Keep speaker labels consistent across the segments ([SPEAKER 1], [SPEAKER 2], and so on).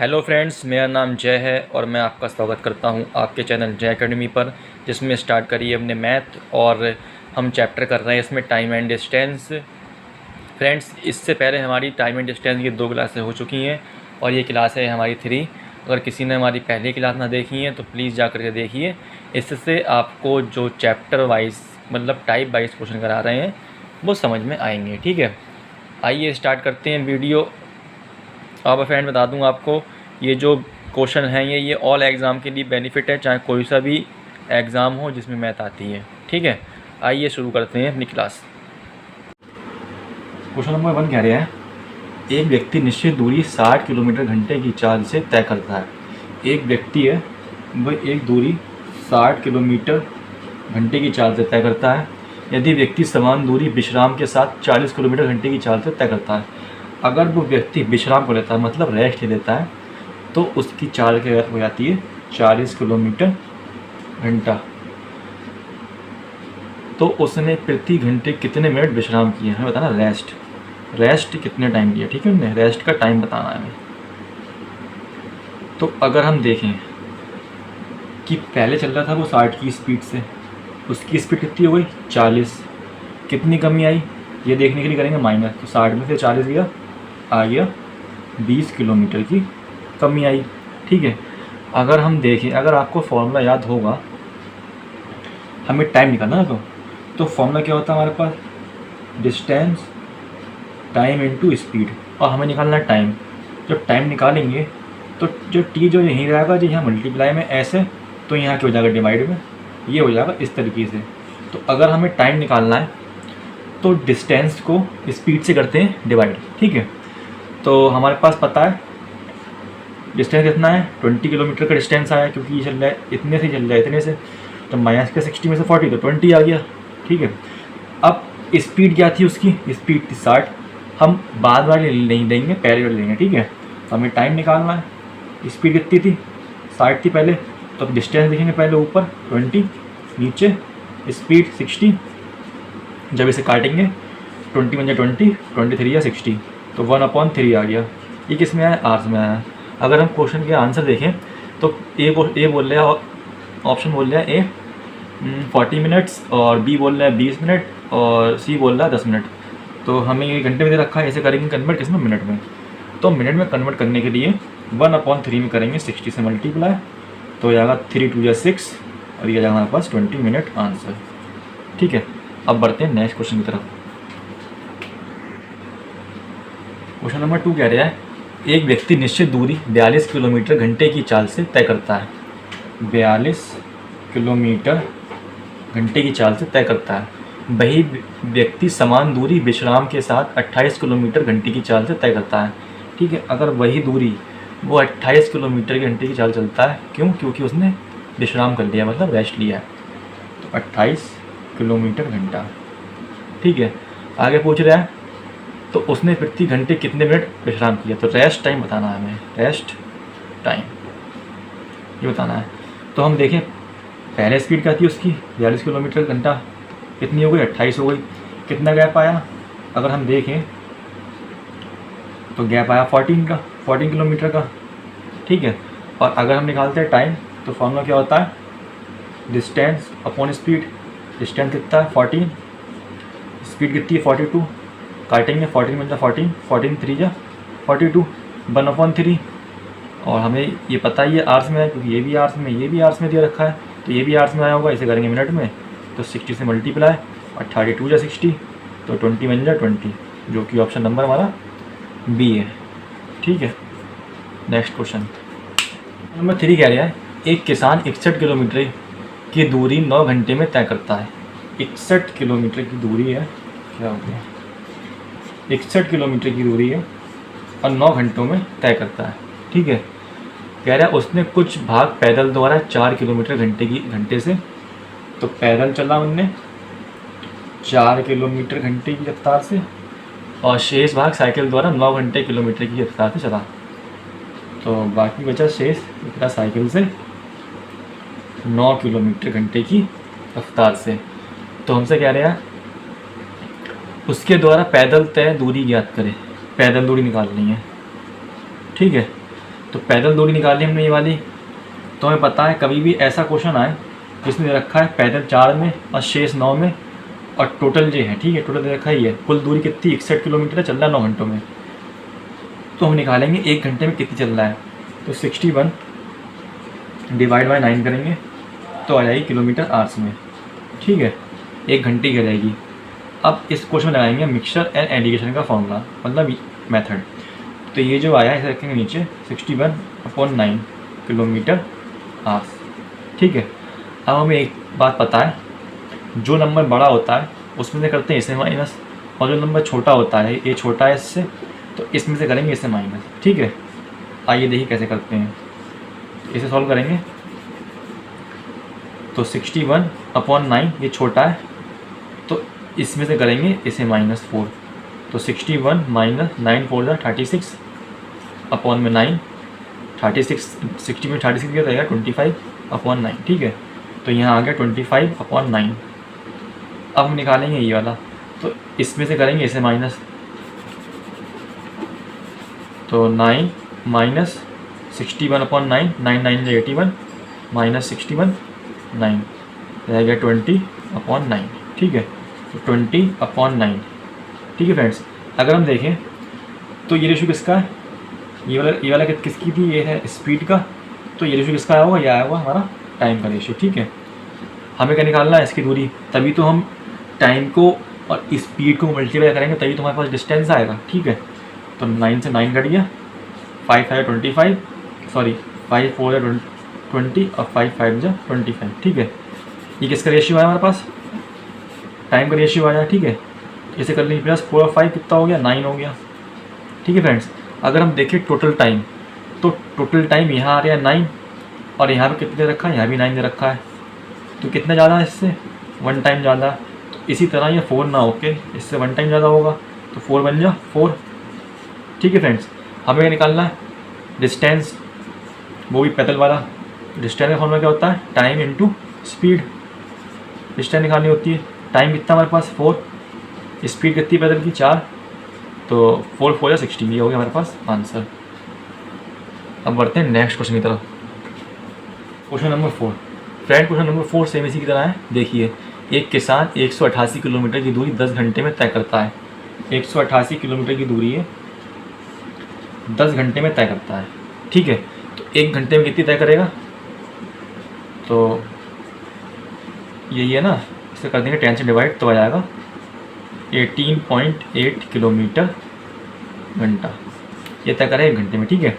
[SPEAKER 1] Hello friends, मेरा नाम जय है और मैं आपका स्वागत करता हूं आपके चैनल जय एकेडमी पर, जिसमें स्टार्ट करिए अपने मैथ। और हम चैप्टर कर रहे हैं इसमें टाइम एंड डिस्टेंस। फ्रेंड्स, इससे पहले हमारी टाइम एंड डिस्टेंस की 2 क्लासें हो चुकी हैं और ये क्लास है हमारी 3। अगर किसी ने हमारी पहली क्लास ना देखी है तो प्लीज़ जा कर के देखिए। इससे आपको जो चैप्टर वाइज मतलब टाइप वाइज क्वेश्चन करा रहे हैं वो समझ में आएंगे। ठीक है, आइए स्टार्ट करते हैं वीडियो। अब फ्रेंड बता दूं आपको, ये जो क्वेश्चन हैं ये ऑल एग्ज़ाम के लिए बेनिफिट है, चाहे कोई सा भी एग्ज़ाम हो जिसमें मैथ आती है। ठीक है, आइए शुरू करते हैं अपनी क्लास। क्वेश्चन नंबर 1 कह रहा है, एक व्यक्ति निश्चित दूरी 60 किलोमीटर घंटे की चाल से तय करता है। एक व्यक्ति है वह एक दूरी 60 किलोमीटर घंटे की चाल से तय करता है। यदि व्यक्ति समान दूरी विश्राम के साथ 40 किलोमीटर घंटे की चाल से तय करता है। अगर वो व्यक्ति विश्राम को लेता है मतलब रेस्ट लेता है तो उसकी चाल की गति हो जाती है 40 किलोमीटर घंटा। तो उसने प्रति घंटे कितने मिनट विश्राम किए हमें बताना। रेस्ट कितने टाइम लिया, ठीक है, उन्हें रेस्ट का टाइम बताना है हमें। तो अगर हम देखें कि पहले चल रहा था वो 60 की स्पीड से, उसकी स्पीड कितनी हो गई 40, कितनी कमी आई ये देखने के लिए करेंगे माइनस। तो 60 में से 40 गया, आ गया 20 किलोमीटर की कमी आई। ठीक है, अगर हम देखें, अगर आपको फॉर्मूला याद होगा, हमें टाइम निकालना है तो फॉर्मूला क्या होता है हमारे पास, डिस्टेंस टाइम इनटू स्पीड, और हमें निकालना है टाइम। जब टाइम निकालेंगे तो जो टी जो यहीं रहेगा, जो यहाँ मल्टीप्लाई में ऐसे, तो यहाँ क्या हो जाएगा डिवाइड में, ये हो जाएगा इस तरीके से। तो अगर हमें टाइम निकालना है तो डिस्टेंस को स्पीड से करते हैं डिवाइड। ठीक है, तो हमारे पास पता है डिस्टेंस कितना है, 20 किलोमीटर का डिस्टेंस आया, क्योंकि ये चल रहा है इतने से, चल रहा है इतने से, तो माइनस के 60 में से 40 तो 20 आ गया। ठीक है, अब स्पीड क्या थी उसकी, स्पीड थी 60। हम बाद वाले नहीं लेंगे, पहले वाले लेंगे। ठीक है, तो हमें टाइम निकालना है, स्पीड कितनी थी 60 थी पहले, तो अब डिस्टेंस देखेंगे पहले ऊपर 20, नीचे स्पीड 60। जब इसे काटेंगे 20 में 20, 23 या 60, तो 1/3 आ गया। ये किस में आया, आर्स में आया। अगर हम क्वेश्चन के आंसर देखें तो ए बोल रहा है, ऑप्शन बोल रहा है ए 40 मिनट्स, और बी बोल रहा है 20 मिनट, और सी बोल रहा है 10 मिनट। तो हमें ये घंटे में दे रखा है, ऐसे करेंगे कन्वर्ट किस में, मिनट में। तो मिनट में कन्वर्ट करने के लिए 1/3 में करेंगे 60 से मल्टीप्लाई, तो हो जाएगा 3 2 या 6, और ये जाएगा हमारे पास 20 मिनट आंसर। ठीक है, अब बढ़ते हैं नेक्स्ट क्वेश्चन की तरफ। क्वेश्चन नंबर 2 कह रहा है, एक व्यक्ति निश्चित दूरी 42 किलोमीटर घंटे की चाल से तय करता है। 42 किलोमीटर घंटे की चाल से तय करता है। वही व्यक्ति समान दूरी विश्राम के साथ 28 किलोमीटर घंटे की चाल से तय करता है। ठीक है, अगर वही दूरी वो 28 किलोमीटर घंटे की चाल चलता है, क्यों, क्योंकि उसने विश्राम कर लिया मतलब रेस्ट लिया है। तो 28 किलोमीटर घंटा। ठीक है, आगे पूछ रहा है तो उसने प्रति घंटे कितने मिनट विश्राम किया। तो रेस्ट टाइम बताना है हमें, रेस्ट टाइम ये बताना है। तो हम देखें पहले स्पीड क्या थी उसकी 42 किलोमीटर घंटा, कितनी हो गई 28 हो गई। कितना गैप आया, अगर हम देखें तो गैप आया 14 किलोमीटर का। ठीक है, और अगर हम निकालते हैं टाइम तो फॉर्मूला क्या होता है, डिस्टेंस अपॉन स्पीड। डिस्टेंस कितना है 14, स्पीड कितनी है 42, काटेंगे 14 में 14, 14 3 जा 42, 1/3। और हमें ये पता ही है आर्स में है, क्योंकि ये भी आर्स में, ये भी आर्स में दिया रखा है, तो ये भी आर्स में आया होगा। इसे करेंगे मिनट में, तो 60 से मल्टीप्लाई, और 32 जा 60, तो 20 में जा 20, जो कि ऑप्शन नंबर हमारा बी है। ठीक है, नेक्स्ट क्वेश्चन नंबर 3 कह रहा है, एक किसान 61 किलोमीटर की दूरी 9 घंटे में तय करता है। 61 किलोमीटर की दूरी है, क्या हो गया, 61 किलोमीटर की दूरी है और 9 घंटों में तय करता है। ठीक है, कह रहा है उसने कुछ भाग पैदल द्वारा 4 किलोमीटर घंटे से, तो पैदल चला उनने 4 किलोमीटर घंटे की रफ्तार से, और शेष भाग साइकिल द्वारा 9 घंटे किलोमीटर की रफ्तार से चला। तो बाकी बचा शेष इतना साइकिल से 9 किलोमीटर घंटे की रफ्तार से। तो हमसे कह रहे हैं उसके द्वारा पैदल तय दूरी ज्ञात करें, पैदल दूरी निकालनी है। ठीक है, तो पैदल दूरी निकाली हमने ये वाली। तो हमें पता है कभी भी ऐसा क्वेश्चन आए जिसने दे रखा है पैदल 4 में और शेष 9 में और टोटल जो है, ठीक है, टोटल दे रखा ही है, कुल दूरी कितनी 61 किलोमीटर है, चल रहा है 9 घंटों में। तो हम निकालेंगे 1 घंटे में कितनी चल रहा है। तो 61 डिवाइड बाई 9 करेंगे तो आ जाएगी किलोमीटर आवर्स में, ठीक है, 1 घंटे की आ जाएगी। अब इस क्वेश्चन में लगाएंगे मिक्सचर एंड एडिशन का फॉर्मूला, मतलब मेथड। तो ये जो आया है इसे रखेंगे नीचे 61/9 किलोमीटर आवर्स, ठीक है। अब हमें एक बात पता है, जो नंबर बड़ा होता है उसमें से करते हैं इसे माइनस, और जो नंबर छोटा होता है, ये छोटा है इससे, तो इसमें से करेंगे इसे माइनस, ठीक है। आइए देखिए कैसे करते हैं। इसे सॉल्व करेंगे तो 61/9 ये छोटा है, तो इसमें से करेंगे इसे -4। तो 61 - 9 4 जा 36 अपॉन में 9, 36 60 में 36 किया जाएगा 25/9, ठीक है। तो यहाँ आ गया 25/9। अब हम निकालेंगे ये वाला, तो इसमें से करेंगे इसे माइनस, तो 9 माइनस 61/9, 9 9 81 माइनस 61 9 रहेगा 20/9, ठीक है। तो 20/9, ठीक है फ्रेंड्स। अगर हम देखें तो ये रेशो किसका है, ये वाला किसकी थी, ये है स्पीड का, तो ये रेशो किसका आया होगा, ये आया होगा हमारा टाइम का रेशो, ठीक है। हमें क्या निकालना है, इसकी दूरी, तभी तो हम टाइम को और स्पीड को मल्टीप्लाई करेंगे, तभी तो हमारे पास डिस्टेंस आएगा, ठीक है। तो 9 से 9 कट गया, 5 5 25, सॉरी 5 4 20 और 5 5 जा 25, ठीक है। ये किसका रेशियो आया हमारे पास, टाइम का रेशियो आया, ठीक है। इसे कर लीजिए प्लस 4 और 5 कितना हो गया, 9 हो गया, ठीक है फ्रेंड्स। अगर हम देखें टोटल टाइम, तो टोटल टाइम यहाँ आ रहा है 9 और यहाँ पे कितने दे रखा है, यहाँ भी 9 दे रखा है, तो कितना ज़्यादा है इससे, 1 टाइम ज़्यादा। तो इसी तरह ये 4 ना होके इससे 1 टाइम ज़्यादा होगा, तो 4 बन जा 4, ठीक है फ्रेंड्स। हमें क्या निकालना है, डिस्टेंस, वो भी पैदल वाला। डिस्टेंस का फॉर्मूला क्या होता है, टाइम इंटू स्पीड। डिस्टेंस निकालनी होती है, टाइम कितना हमारे पास 4, स्पीड कितनी पैदल की 4, तो 4 4 या 16, ये हो गया हमारे पास आंसर। अब बढ़ते हैं नेक्स्ट क्वेश्चन की तरफ। Question number 4 friend, question number 4 same इसी की तरह है। देखिए, एक किसान 188 किलोमीटर की दूरी 10 घंटे में तय करता है। 188 किलोमीटर की दूरी है 10 घंटे में तय करता है, ठीक है। तो 1 घंटे में कितनी तय करेगा, तो यही है ना, इसे कर देंगे 10 से डिवाइड, तो आ जाएगा 18.8 किलोमीटर घंटा, ये तय करेगा 1 घंटे में, ठीक है।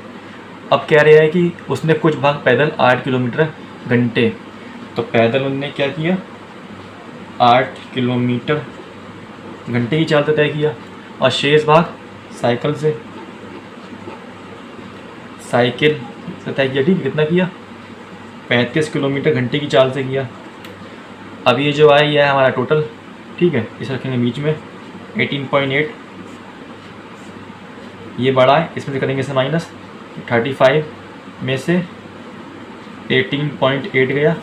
[SPEAKER 1] अब कह रहा है कि उसने कुछ भाग पैदल 8 किलोमीटर घंटे, तो पैदल उनने क्या किया, 8 किलोमीटर घंटे की चाल से तय किया, और शेष भाग साइकिल से तय किया, ठीक है। कितना किया, 35 किलोमीटर घंटे की चाल से किया। अब ये जो आया ये है हमारा टोटल, ठीक है। इसे रखेंगे बीच में 18.8, ये बड़ा है, इसमें से करेंगे इसे माइनस, 35 में से 18.8 गया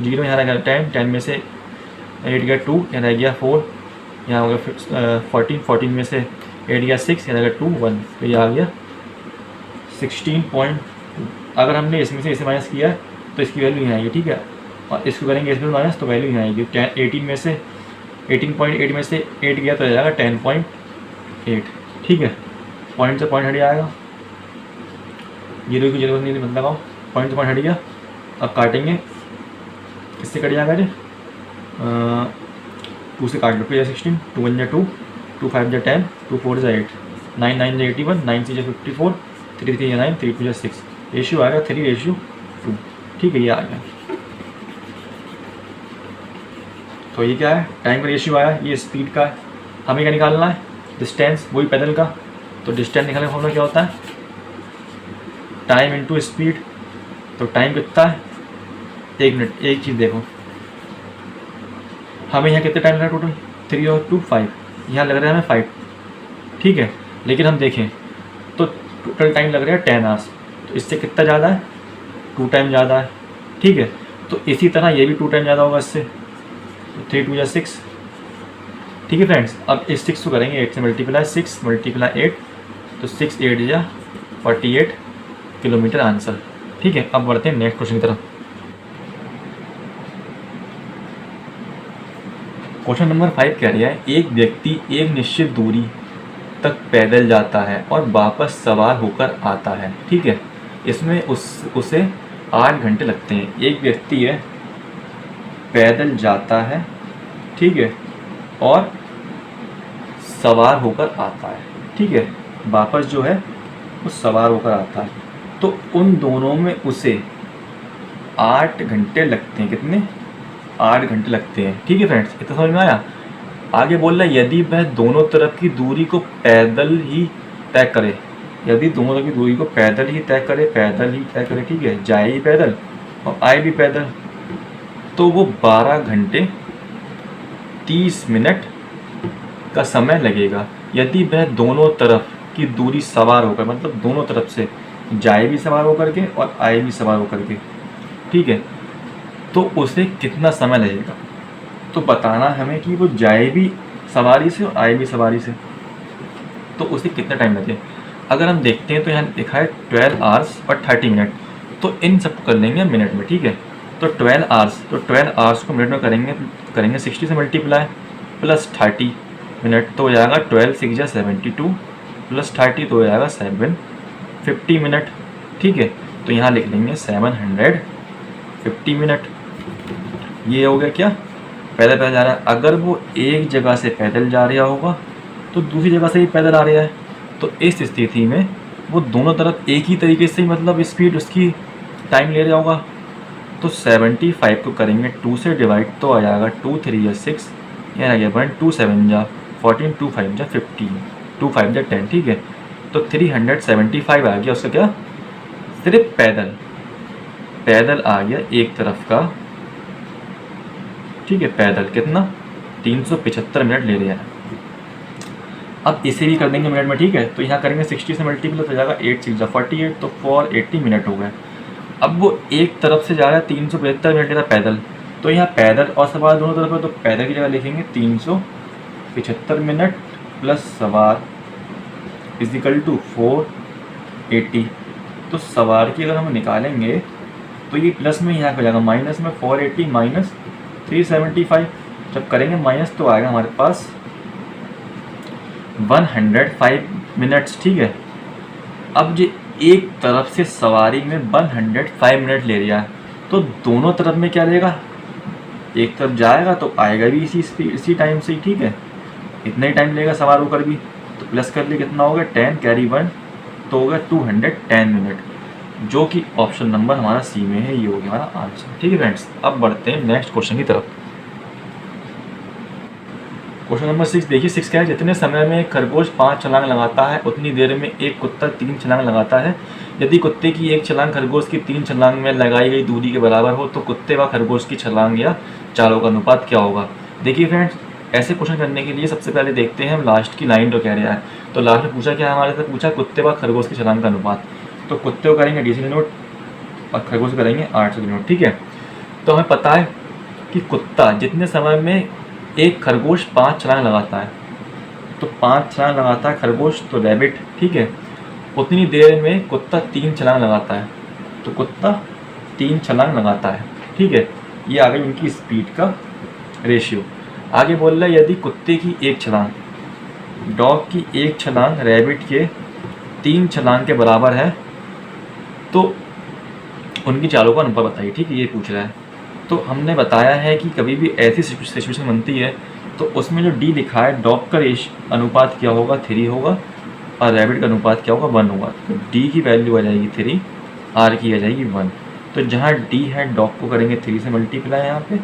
[SPEAKER 1] 0, यहाँ रह गया 10, 10 में से 8 गया 2, यहाँ रह गया 4, यहाँ हो गया 14, 14 में से 8 गया 6, यहाँ रह गया 2 1, तो ये आ गया 16.2। अगर हमने इसमें से इसे माइनस किया है तो इसकी वैल्यू यहाँ आएगी, ठीक है। और इसको करेंगे इसमें माइनस, तो वैल्यू यहाँ आएगी 18 में से 18.8 में से 8 गया तो आ जाएगा 10.8, ठीक है। पॉइंट से पॉइंट हट जाएगा, 0 की जरूरत नहीं मतलब लगाओ, पॉइंट से पॉइंट हट गया। अब काटेंगे, किससे कट जाएगा, 2 से काट लो, 2 या 16, 2 1 जा 2, 2 5 जा 10, 2 4 जा 8, 9 9 जा 81, 9 6 जा 54, 3 3 जा 9, 3 2 जा 6, रेशियो आएगा 3:2, ठीक है। ये आ गया, तो ये क्या है, टाइम का रेशियो आया, ये स्पीड का है। हमें क्या निकालना है, डिस्टेंस, वही पैदल का। तो डिस्टेंस निकालने का फॉर्मूला क्या होता है, टाइम इंटू स्पीड। तो टाइम कितना है, 1 मिनट। एक चीज़ देखो, हमें यहाँ कितने टाइम लग रहा है टोटल, 3 और 2 5, यहाँ लग रहा है हमें 5, ठीक है। लेकिन हम देखें तो टोटल टाइम लग रहा है 10 आवर्स, तो इससे कितना ज़्यादा है, 2 टाइम ज़्यादा है, ठीक है। तो इसी तरह ये भी 2 टाइम ज़्यादा होगा इससे, तो 3 2 जा 6, ठीक है फ्रेंड्स। अब इस 6 को करेंगे 8 से मल्टीप्लाई, 6 × 8, तो 6 8 जा 48, किलोमीटर आंसर। ठीक है, अब बढ़ते हैं नेक्स्ट क्वेश्चन की तरफ। क्वेश्चन नंबर 5 कह रहा है एक व्यक्ति एक निश्चित दूरी तक पैदल जाता है और वापस सवार होकर आता है। ठीक है, इसमें उसे 8 घंटे लगते हैं। एक व्यक्ति है, पैदल जाता है, ठीक है, और सवार होकर आता है, ठीक है, वापस जो है वो सवार होकर आता है। तो उन दोनों में उसे 8 घंटे लगते हैं। कितने? 8 घंटे लगते हैं। ठीक है फ्रेंड्स, इतना समझ में आया। आगे बोल रहा है यदि वह दोनों तरफ की दूरी को पैदल ही तय करे, यदि दोनों तरफ की दूरी को पैदल ही तय करे, ठीक है, जाए ही पैदल और आए भी पैदल, तो वो 12 घंटे 30 मिनट का समय लगेगा। यदि वह दोनों तरफ की दूरी सवार होकर, मतलब दोनों तरफ से जाए भी सवार होकर के और आए भी सवार होकर के, ठीक है, तो उसे कितना समय लगेगा। तो बताना हमें कि वो जाए भी सवारी से और आए भी सवारी से, तो उसे कितना टाइम लगे। अगर हम देखते हैं तो यहाँ लिखा है 12 आवर्स और 30 मिनट, तो इन सबको कर लेंगे मिनट में। ठीक है, तो 12 आवर्स, तो 12 आवर्स को मिनट में करेंगे 60 से मल्टीप्लाई प्लस 30 मिनट, तो हो जाएगा 12 6 जा 72 प्लस 30 तो हो जाएगा 750 मिनट। ठीक है, तो यहाँ लिख लेंगे 750 मिनट। ये हो गया क्या, पैदल पैदल जा रहा है। अगर वो एक जगह से पैदल जा रहा होगा तो दूसरी जगह से भी पैदल आ रहा है, तो इस स्थिति में वो दोनों तरफ एक ही तरीके से, मतलब स्पीड उसकी टाइम ले रहा होगा। तो 75 को करेंगे 2 से डिवाइड, तो आ जाएगा 2 3 या 6, यहाँ आ गया 1 2 7 जा 14 2 5 जा 15 2 5 जा 10। ठीक है, तो 375 आ गया उसका क्या, सिर्फ पैदल आ गया एक तरफ का। ठीक है, पैदल कितना 375 मिनट ले रहा है। अब इसे भी कर देंगे मिनट में। ठीक है, तो यहाँ करेंगे 60 से मल्टीप्लाई हो जाएगा 8 6 48, तो 480 मिनट हो गए। अब वो एक तरफ से जा रहा है 375 मिनट ले रहा है पैदल, तो यहाँ पैदल और सवार दोनों तरफ है, तो पैदल की जगह लिखेंगे 375 मिनट प्लस सवार इजिकल टू 480। तो सवार की अगर हम निकालेंगे तो ये प्लस में यहाँ हो जाएगा माइनस में 480 माइनस 375। जब करेंगे माइनस तो आएगा हमारे पास 105 मिनट्स। ठीक है, अब जो एक तरफ से सवारी में 105 मिनट ले रहा है, तो दोनों तरफ में क्या लेगा, एक तरफ जाएगा तो आएगा भी इसी टाइम से ही। ठीक है, इतना ही टाइम लेगा सवार होकर भी, तो प्लस कर लिए कितना होगा 10 कैरी 1, तो होगा 210 मिनट, जो कि ऑप्शन नंबर हमारा सी में है। ये हो गया हमारा आंसर। ठीक है फ्रेंड्स, अब बढ़ते हैं नेक्स्ट क्वेश्चन की तरफ। क्वेश्चन नंबर 6 देखिए। 6 क्या है, जितने समय में एक खरगोश 5 छलांग लगाता है उतनी देर में एक कुत्ता 3 छलांग लगाता है। यदि कुत्ते की एक छलांग खरगोश की 3 छलांग में लगाई गई दूरी के बराबर हो तो कुत्ते व खरगोश की छलांग या चालों का अनुपात क्या होगा। देखिए फ्रेंड्स, ऐसे क्वेश्चन करने के लिए सबसे पहले देखते हैं हम लास्ट की लाइन जो कह रहा है। तो लास्ट में पूछा क्या, हमारे से पूछा कुत्ते व खरगोश की छलांग का अनुपात। तो कुत्ते को करेंगे DC नोट और खरगोश को करेंगे 800 नोट। ठीक है, तो हमें पता है कि कुत्ता जितने समय में एक खरगोश 5 छलांग लगाता है, तो 5 छलांग लगाता है खरगोश, तो रैबिट। ठीक है, उतनी देर में कुत्ता 3 छलांग लगाता है, तो कुत्ता 3 छलांग लगाता है। ठीक है, ये आ गई इनकी स्पीड का रेशियो। आगे बोल रहा है यदि कुत्ते की एक छलांग, डॉग की एक छलांग रैबिट के 3 छलांग के बराबर है तो उनकी चालों का अनुपात बताइए। ठीक है, ये पूछ रहा है। तो हमने बताया है कि कभी भी ऐसी सिचुएशन बनती है तो उसमें जो D लिखा है, डॉग का अनुपात क्या होगा, 3 होगा, और रैबिट का अनुपात क्या होगा, 1 होगा। तो D की वैल्यू आ जाएगी 3, R की आ जाएगी 1। तो जहाँ D है, डॉग को करेंगे 3 से मल्टीप्लाई यहाँ पे,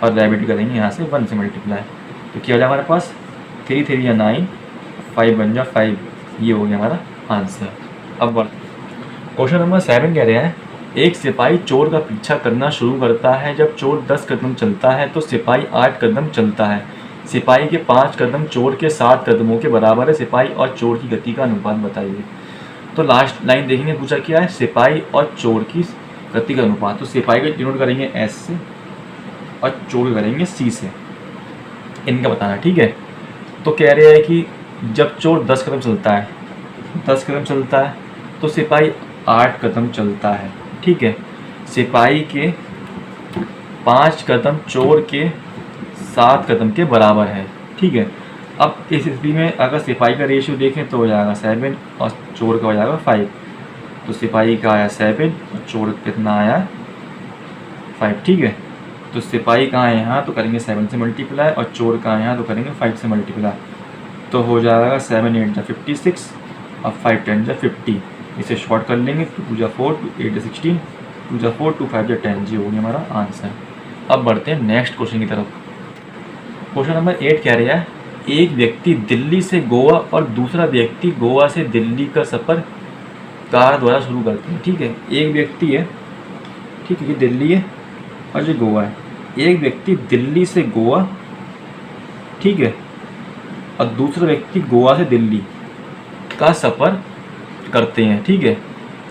[SPEAKER 1] और रैबिट करेंगे यहाँ से 1 से मल्टीप्लाई। तो क्या हो जाएगा हमारे पास 3 3 या 9, 5 बन जा 5। ये हो गया हमारा आंसर। अब क्वेश्चन नंबर 7 कह रहे हैं एक सिपाही चोर का पीछा करना शुरू करता है। जब चोर 10 कदम चलता है तो सिपाही 8 कदम चलता है। सिपाही के 5 कदम चोर के 7 कदमों के बराबर है। सिपाही और चोर की गति का अनुपात बताइए। तो लास्ट लाइन देखेंगे, पूछा क्या है, सिपाही और चोर की गति का अनुपात। तो सिपाही को डिनोट करेंगे S से और चोर करेंगे C से, इनका बताना। ठीक है, तो कह रहे हैं कि जब चोर 10 कदम चलता है, 10 कदम चलता है तो सिपाही 8 कदम चलता है। ठीक है, सिपाही के 5 कदम चोर के 7 कदम के बराबर है। ठीक है, अब इस स्थिति में अगर सिपाही का रेशियो देखें तो हो जाएगा 7 और चोर का हो जाएगा 5। तो सिपाही का आया 7 और चोर कितना आया 5। ठीक है, तो सिपाही कहाँ है यहाँ, तो करेंगे 7 से मल्टीप्लाई, और चोर कहाँ है यहाँ, तो करेंगे 5 से मल्टीप्लाई। तो हो जाएगा 7 8 56 और 5 10 50। इसे शॉर्ट कर लेंगे, 2 जा 4, 2 8 16, 2 जा 4, 2 5 जा 10। ये हो गया हमारा आंसर। अब बढ़ते हैं नेक्स्ट क्वेश्चन की तरफ। क्वेश्चन नंबर 8 कह रहा है, एक व्यक्ति दिल्ली से गोवा और दूसरा व्यक्ति गोवा से दिल्ली का सफ़र कार द्वारा शुरू करते हैं। ठीक है, एक व्यक्ति है, ठीक है, ये दिल्ली है और ये गोवा है। एक व्यक्ति दिल्ली से गोवा, ठीक है, और दूसरा व्यक्ति गोवा से दिल्ली का सफ़र करते हैं। ठीक है,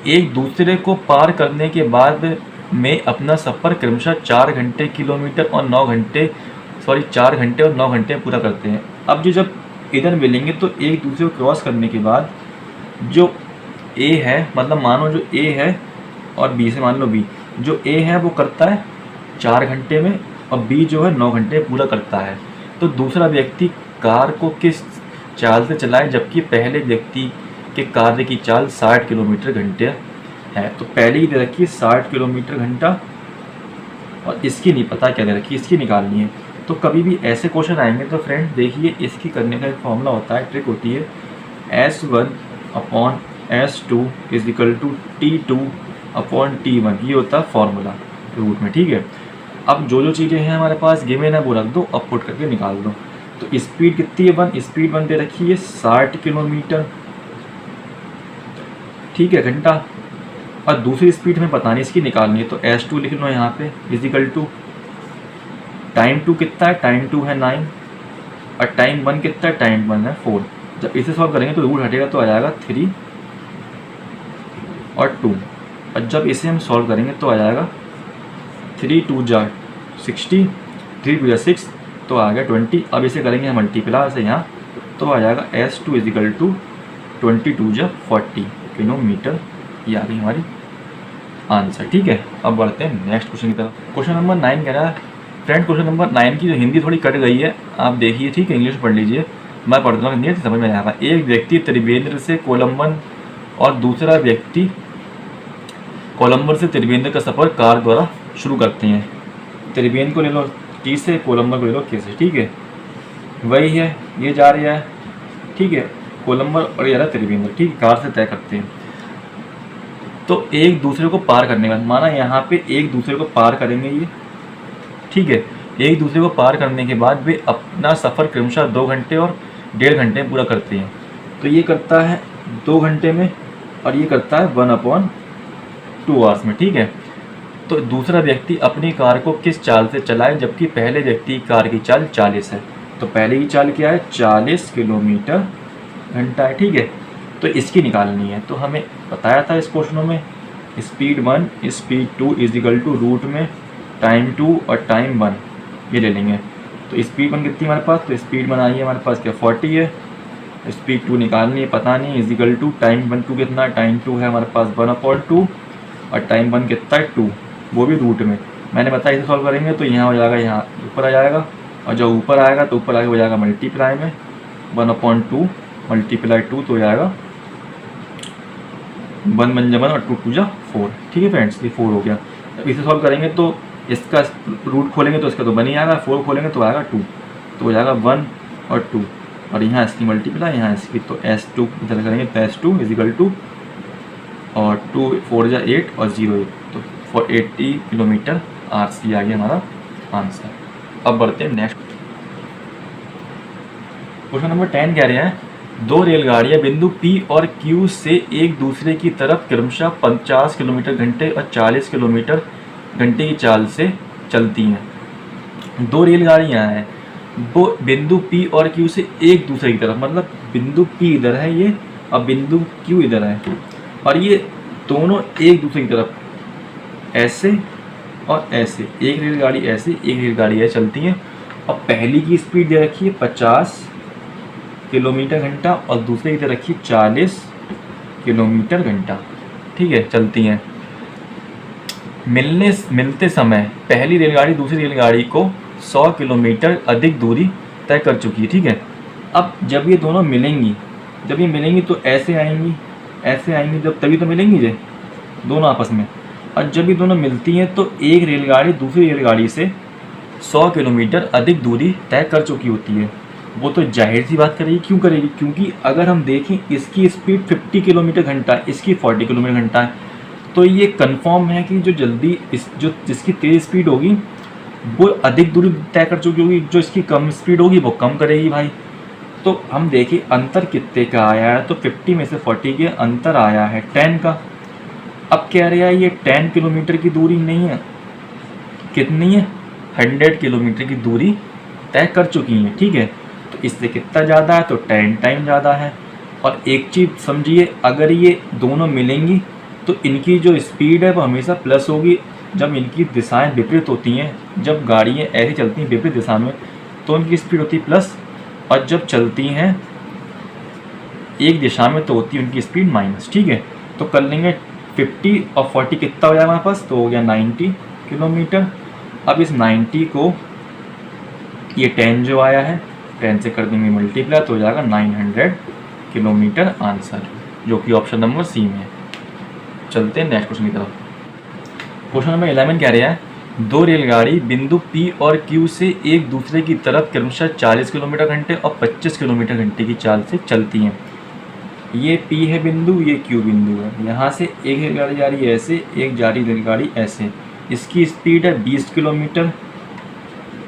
[SPEAKER 1] एक दूसरे को पार करने के बाद में अपना सफ़र क्रमशः 4 घंटे किलोमीटर और 9 घंटे 4 घंटे और 9 घंटे पूरा करते हैं। अब जो जब इधर मिलेंगे तो एक दूसरे को क्रॉस करने के बाद जो ए है, मतलब मानो जो ए है और बी से मान लो बी, जो ए है वो करता है 4 घंटे में और बी जो है 9 घंटे पूरा करता है। तो दूसरा व्यक्ति कार को किस चाल से चलाए जबकि पहले व्यक्ति के कार्य की चाल 60 किलोमीटर घंटे है। तो पहले ही दे रखी है 60 किलोमीटर घंटा और इसकी नहीं पता क्या दे रखी है, इसकी निकालनी है। तो कभी भी ऐसे क्वेश्चन आएंगे तो फ्रेंड देखिए, इसकी करने का एक फॉर्मूला होता है, ट्रिक होती है, S1/S2 is equal to T2/T1। ये होता है फॉर्मूला रूट में। ठीक है, अब जो जो चीज़ें हैं हमारे पास गिवन है वो रख दो, अब पुट करके निकाल दो। तो स्पीड कितनी है, 1 स्पीड 1 दे रखी है 60 किलोमीटर, ठीक है, घंटा, और दूसरी स्पीड हमें पता नहीं, इसकी निकालनी है। तो S2 लिख लो यहाँ पे इज इक्वल टू टाइम 2 कितना है, टाइम 2 है 9 और टाइम 1 कितना है, टाइम 1 है 4। जब इसे सॉल्व करेंगे तो रूट हटेगा तो आ जाएगा 3 और 2, और जब इसे हम सॉल्व करेंगे तो आ जाएगा 3 2 जा 60, 3 2 जा 6, तो आ गया 20। अब इसे करेंगे हम मल्टीप्लाई से यहाँ, तो आ जाएगा S2 इज इक्वल टू 22 जा 40 किलोमीटर। ये आ गई हमारी आंसर। ठीक है, अब बढ़ते हैं नेक्स्ट क्वेश्चन की तरफ। क्वेश्चन नंबर 9 कह रहा है, फ्रेंड क्वेश्चन नंबर 9 की जो हिंदी थोड़ी कट गई है, आप देखिए, ठीक है, इंग्लिश पढ़ लीजिए, मैं पढ़ता हूँ हिंदी समझ में आएगा। एक व्यक्ति त्रिवेंद्र से कोलंबन और दूसरा व्यक्ति कोलंबन से त्रिवेंद्र का सफ़र कार द्वारा शुरू करते हैं। त्रिवेंद्र को ले लो टी से, कोलंबन को ले लो के से। ठीक है, वही है, ये जा रहा है, ठीक है, कोलंबन और ये रहा त्रिवेंद्र, ठीक है, कार से तय करते हैं। तो एक दूसरे को पार करने का माना, यहाँ पे एक दूसरे को पार करेंगे ये, ठीक है, एक दूसरे को पार करने के बाद वे अपना सफ़र क्रमशः 2 घंटे और 1.5 घंटे में पूरा करते हैं। तो ये करता है 2 घंटे में और ये करता है 1/2 आवर्स में। ठीक है, तो दूसरा व्यक्ति अपनी कार को किस चाल से चलाए जबकि पहले व्यक्ति की कार की चाल 40 है। तो पहले की चाल क्या है, 40 किलोमीटर घंटा है। ठीक है, तो इसकी निकालनी है। तो हमें बताया था इस क्वेश्चनों में, speed 1 speed 2 is equal to root में टाइम 2 और टाइम 1 ये ले लेंगे। तो स्पीड 1 कितनी हमारे पास, तो स्पीड 1 आई है हमारे पास क्या 40 है, स्पीड 2 निकालनी है, पता नहीं, इज इक्वल टू टाइम 2 कितना, टाइम 2 है हमारे पास 1/2 और टाइम 1 कितना है 2, वो भी रूट में। मैंने बताया इसे सॉल्व करेंगे तो यहाँ हो जाएगा, यहाँ ऊपर आ जाएगा, और जब ऊपर आएगा तो ऊपर आगे हो जाएगा मल्टीप्लाई में 1/2 मल्टीप्लाई 2 तो हो जाएगा 1 बन जा 1 और 2 2 जा 4। ठीक है फ्रेंड्स, ये 4 हो गया। अब इसे सॉल्व करेंगे तो इसका रूट खोलेंगे तो इसका तो बन ही आएगा, 4 खोलेंगे तो आएगा 2, तो हो जाएगा 1 और 2, और यहाँ इसकी मल्टीप्लाई यहाँ इसकी, तो S2 इधर करेंगे तो S2 इज इक्वल टू, और 2 4 जा 8 और 0 8, तो 480 किलोमीटर आवर्स ये आ गया हमारा आंसर। अब बढ़ते हैं नेक्स्ट क्वेश्चन नंबर 10 कह रहे हैं, 2 रेलगाड़ियाँ बिंदु P और Q से एक दूसरे की तरफ क्रमशः 50 किलोमीटर घंटे और 40 किलोमीटर घंटे की चाल से चलती हैं। 2 रेलगाड़ियाँ हैं, वो बिंदु P और Q से एक दूसरे की तरफ, मतलब बिंदु P इधर है ये और बिंदु Q इधर है, और ये दोनों एक दूसरे की तरफ ऐसे और ऐसे, एक रेलगाड़ी ऐसे एक रेलगाड़ी ऐसे चलती हैं। और पहली की स्पीड दे रखी है 50 किलोमीटर घंटा और दूसरे की दे रखी है 40 किलोमीटर घंटा। ठीक है, चलती हैं। मिलते समय पहली रेलगाड़ी दूसरी रेलगाड़ी को 100 किलोमीटर अधिक दूरी तय कर चुकी है, ठीक है। अब जब ये दोनों मिलेंगी, जब ये मिलेंगी तो ऐसे आएंगी, जब तभी तो मिलेंगी ये दोनों आपस में। और जब ये दोनों मिलती हैं तो एक रेलगाड़ी दूसरी रेलगाड़ी से 100 किलोमीटर अधिक दूरी तय कर चुकी होती है। वो तो जाहिर सी बात करेगी, क्यों करेगी, क्योंकि अगर हम देखें इसकी स्पीड 50 किलोमीटर घंटा, इसकी 40 किलोमीटर घंटा है, तो ये कंफर्म है कि जिसकी तेज़ स्पीड होगी वो अधिक दूरी तय कर चुकी होगी, जो इसकी कम स्पीड होगी वो कम करेगी भाई। तो हम देखिए अंतर कितने का आया है, तो 50 में से 40 के अंतर आया है 10 का। अब कह रहा है ये 10 किलोमीटर की दूरी नहीं है, कितनी है, 100 किलोमीटर की दूरी तय कर चुकी हैं, ठीक है। तो इससे कितना ज़्यादा है, तो 10 टाइम ज़्यादा है। और एक चीज़ समझिए, अगर ये दोनों मिलेंगी तो इनकी जो स्पीड है वो हमेशा प्लस होगी। जब इनकी दिशाएं विपरीत होती हैं, जब गाड़ियाँ ऐसे चलती हैं विपरीत दिशा में, तो उनकी स्पीड होती है प्लस, और जब चलती हैं एक दिशा में तो होती है उनकी स्पीड माइनस, ठीक है। तो कर लेंगे 50 और 40 कितना हो जाएगा हमारे पास, तो हो गया 90 किलोमीटर। अब इस 90 को ये 10 जो आया है 10 से कर देंगे मल्टीप्लाई, तो हो जाएगा 900 किलोमीटर आंसर, जो कि ऑप्शन नंबर सी में है। चलते हैं नेक्स्ट क्वेश्चन की तरफ। क्वेश्चन नंबर 11 कह रहा है, दो रेलगाड़ी बिंदु P और Q से एक दूसरे की तरफ क्रमशः 40 किलोमीटर घंटे और 25 किलोमीटर घंटे की चाल से चलती हैं। ये P है बिंदु, ये Q बिंदु है। यहाँ से एक रेलगाड़ी जा रही है ऐसे, एक जा रही रेलगाड़ी ऐसे। इसकी स्पीड है 20 किलोमीटर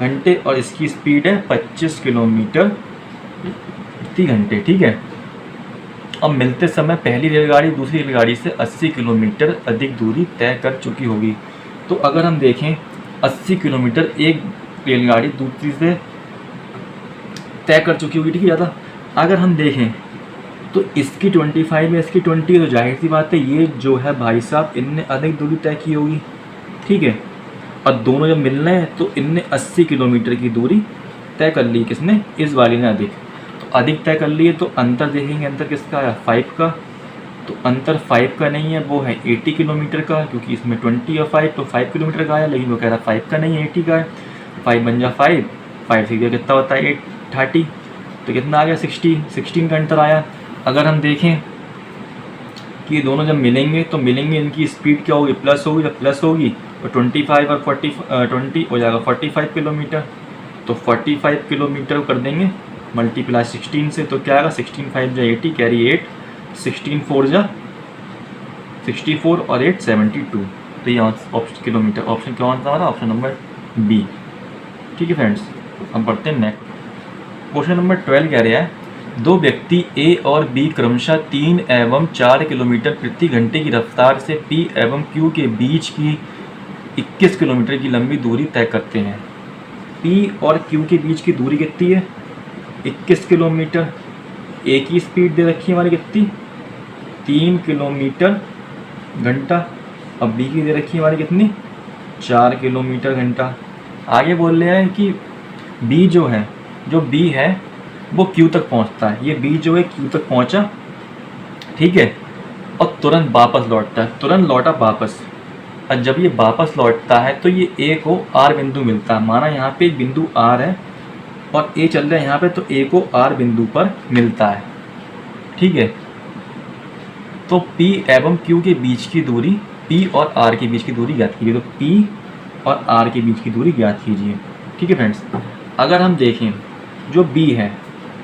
[SPEAKER 1] घंटे और इसकी स्पीड है 25 किलोमीटर प्रति घंटे, ठीक है। अब मिलते समय पहली रेलगाड़ी दूसरी रेलगाड़ी से 80 किलोमीटर अधिक दूरी तय कर चुकी होगी। तो अगर हम देखें 80 किलोमीटर एक रेलगाड़ी दूसरी से तय कर चुकी होगी, ठीक है ज़्यादा। अगर हम देखें तो इसकी 25 है, इसकी 20 है, तो जाहिर सी बात है ये जो है भाई साहब इनने अधिक दूरी तय की होगी, ठीक है। और दोनों जब मिल रहे हैं तो इनने 80 किलोमीटर की दूरी तय कर ली, किसने, इस वाली ने अधिक। तो अधिक तय कर लिए तो अंतर देखेंगे, अंतर किसका आया, 5 का। तो अंतर 5 का नहीं है, वो है 80 किलोमीटर का, क्योंकि इसमें 20 और 5 तो 5 किलोमीटर का आया, लेकिन वो कह रहा है 5 का नहीं है, 80 का है। 5 बन जा 5 से कितना होता है 30, तो कितना आ गया 16 का अंतर आया। अगर हम देखें कि ये दोनों जब मिलेंगे तो मिलेंगे इनकी स्पीड क्या होगी, प्लस होगी। जब प्लस होगी तो 25 और 20 हो जाएगा 45 किलोमीटर। तो 45 किलोमीटर कर देंगे मल्टीप्लाई 16 से, तो क्या आएगा 16 5 जा 80, कैरी 8, 16 4 जा 64 और 8 72। तो ये ऑप्शन किलोमीटर, ऑप्शन क्या आंसर हमारा, ऑप्शन नंबर बी, ठीक है फ्रेंड्स। हम पढ़ते हैं नेक्स्ट। क्वेश्चन नंबर 12 कह रहा है, दो व्यक्ति ए और बी क्रमशः 3 एवं 4 किलोमीटर प्रति घंटे की रफ्तार से पी एवं क्यू के बीच की 21 किलोमीटर की लंबी दूरी तय करते हैं। पी और क्यू के बीच की दूरी कितनी है, 21 किलोमीटर। ए की स्पीड दे रखी है हमारी कितनी, 3 किलोमीटर घंटा, अब बी की दे रखी है हमारी कितनी, 4 किलोमीटर घंटा। आगे बोल रहे हैं कि बी जो है, जो बी है वो क्यू तक पहुंचता है। ये बी जो है क्यू तक पहुंचा, ठीक है, और तुरंत वापस लौटता है, तुरंत लौटा वापस। और जब ये वापस लौटता है तो ये ए को आर बिंदु मिलता है। माना यहाँ पे एक बिंदु आर है और ए चल रहा है यहाँ पे, तो ए को आर बिंदु पर मिलता है, ठीक है। तो पी एवं क्यू के बीच की दूरी, पी और आर के बीच की दूरी ज्ञात कीजिए। तो पी और आर के बीच की दूरी ज्ञात कीजिए, ठीक है फ्रेंड्स। अगर हम देखें जो बी है,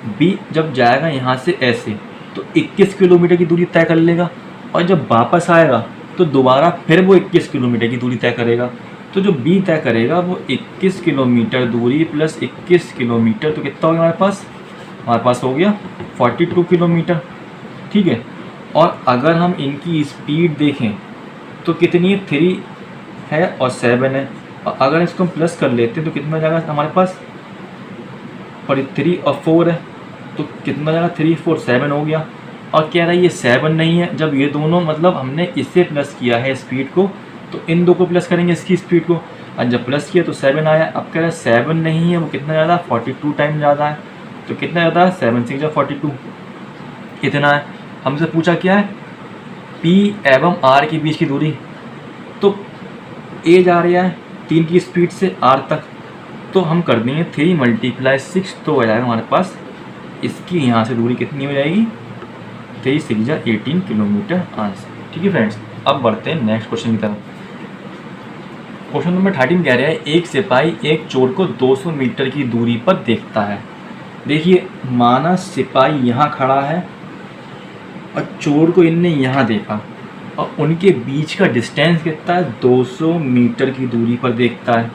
[SPEAKER 1] बी जब जाएगा यहाँ से ऐसे तो 21 किलोमीटर की दूरी तय कर लेगा, और जब वापस आएगा तो दोबारा फिर वो 21 किलोमीटर की दूरी तय करेगा। तो जो बी तय करेगा वो 21 किलोमीटर दूरी प्लस 21 किलोमीटर, तो कितना हो गया हमारे पास हो गया 42 किलोमीटर, ठीक है। और अगर हम इनकी स्पीड देखें तो कितनी है, 3 है और 7 है, और अगर इसको हम प्लस कर लेते हैं तो कितना जाएगा हमारे पास, और 3 और 4 है, तो कितना जाएगा 3 4 7 हो गया। और कह रहा है ये 7 नहीं है, जब ये दोनों मतलब हमने इससे प्लस किया है स्पीड को, तो इन दो को प्लस करेंगे इसकी स्पीड को, और जब प्लस किया तो 7 आया। अब कह रहा है 7 नहीं है, वो कितना ज़्यादा, 42 टाइम ज़्यादा है। तो कितना ज़्यादा है, 7 6 42 कितना है, हमसे पूछा क्या है P एवं R के बीच की दूरी, तो A जा रहा है 3 की स्पीड से R तक, तो हम कर देंगे 3 × 6, तो हो जाएगा हमारे पास इसकी यहाँ से दूरी कितनी हो जाएगी, 3 × 6 = 18 किलोमीटर आंसर। ठीक है फ्रेंड्स, अब बढ़ते हैं नेक्स्ट क्वेश्चन की तरफ। क्वेश्चन नंबर 13 कह रहा है एक सिपाही एक चोर को 200 मीटर की दूरी पर देखता है। देखिए, माना सिपाही यहाँ खड़ा है और चोर को इनने यहाँ देखा और उनके बीच का डिस्टेंस कितना है, 200 मीटर की दूरी पर देखता है।